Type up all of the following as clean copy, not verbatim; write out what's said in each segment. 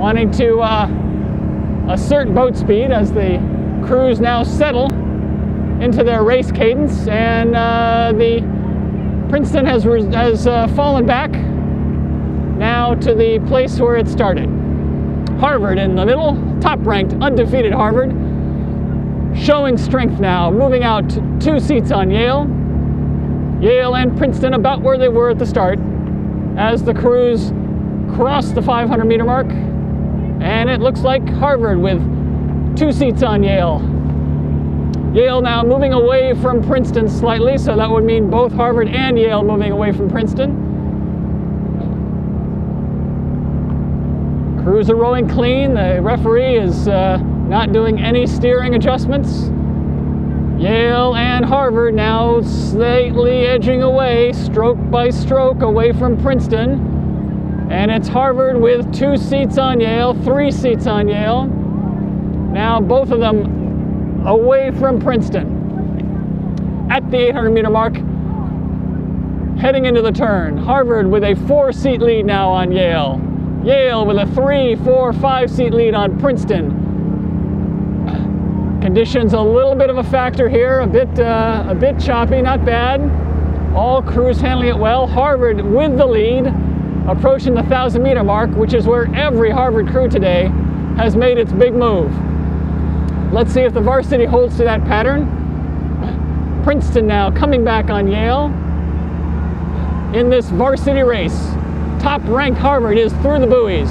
wanting to assert boat speed as the crews now settle into their race cadence, and the Princeton has fallen back now to the place where it started. Harvard in the middle, top-ranked, undefeated Harvard, showing strength now, moving out 2 seats on Yale. Yale and Princeton about where they were at the start as the crews cross the 500-meter mark, and it looks like Harvard with 2 seats on Yale. Yale now moving away from Princeton slightly, so that would mean both Harvard and Yale moving away from Princeton. Crews are rowing clean. The referee is not doing any steering adjustments. Yale and Harvard now slightly edging away, stroke by stroke, away from Princeton. And it's Harvard with 2 seats on Yale, 3 seats on Yale. Now both of them away from Princeton. At the 800-meter mark, heading into the turn. Harvard with a 4-seat lead now on Yale. Yale with a 3, 4, 5-seat lead on Princeton. Conditions a little bit of a factor here, a bit choppy, not bad. All crews handling it well. Harvard with the lead, approaching the 1,000-meter mark, which is where every Harvard crew today has made its big move. Let's see if the varsity holds to that pattern. Princeton now coming back on Yale in this varsity race. Top-ranked Harvard is through the buoys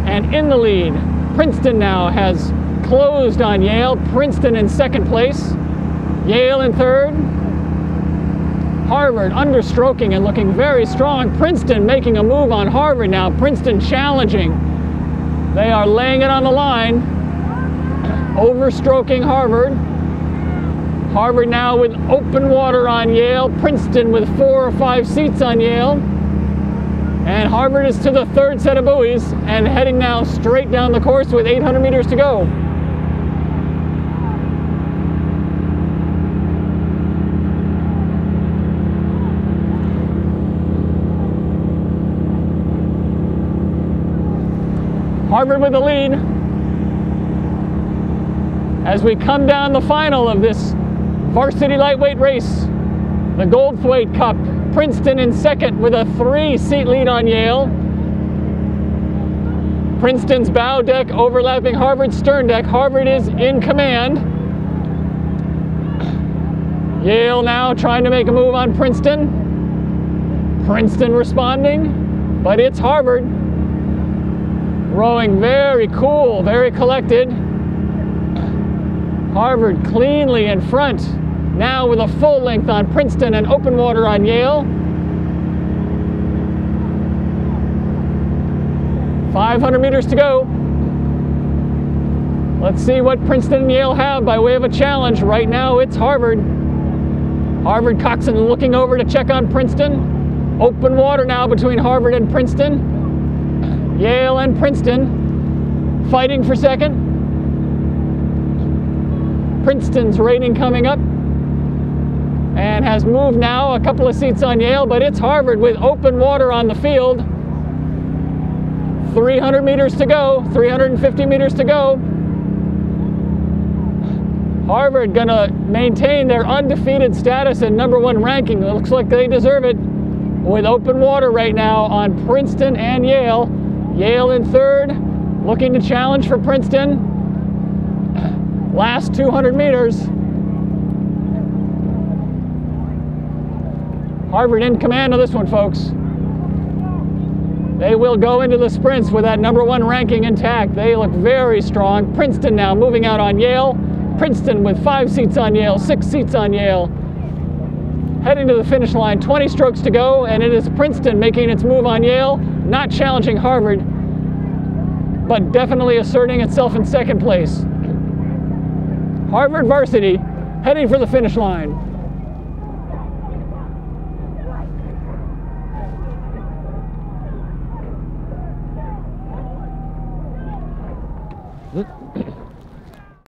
and in the lead. Princeton now has closed on Yale. Princeton in 2nd place. Yale in 3rd. Harvard understroking and looking very strong. Princeton making a move on Harvard now. Princeton challenging. They are laying it on the line. Overstroking Harvard. Harvard now with open water on Yale. Princeton with 4 or 5 seats on Yale. And Harvard is to the 3rd set of buoys and heading now straight down the course with 800 meters to go. Harvard with the lead as we come down the final of this varsity lightweight race, the Goldthwait Cup. Princeton in 2nd with a 3-seat lead on Yale. Princeton's bow deck overlapping Harvard's stern deck. Harvard is in command. Yale now trying to make a move on Princeton. Princeton responding, but it's Harvard. Rowing very cool, very collected. Harvard cleanly in front, now with a full length on Princeton and open water on Yale. 500 meters to go. Let's see what Princeton and Yale have by way of a challenge. Right now it's Harvard. Harvard coxswain looking over to check on Princeton. Open water now between Harvard and Princeton. Yale and Princeton fighting for 2nd. Princeton's rating coming up and has moved now a couple of seats on Yale, but it's Harvard with open water on the field. 300 meters to go, 350 meters to go. Harvard gonna maintain their undefeated status and #1 ranking. It looks like they deserve it with open water right now on Princeton and Yale. Yale in 3rd, looking to challenge for Princeton. Last 200 meters. Harvard in command of this one, folks. They will go into the sprints with that #1 ranking intact. They look very strong. Princeton now moving out on Yale. Princeton with 5 seats on Yale, 6 seats on Yale. Heading to the finish line, 20 strokes to go, and it is Princeton making its move on Yale, not challenging Harvard, but definitely asserting itself in 2nd place. Harvard varsity heading for the finish line.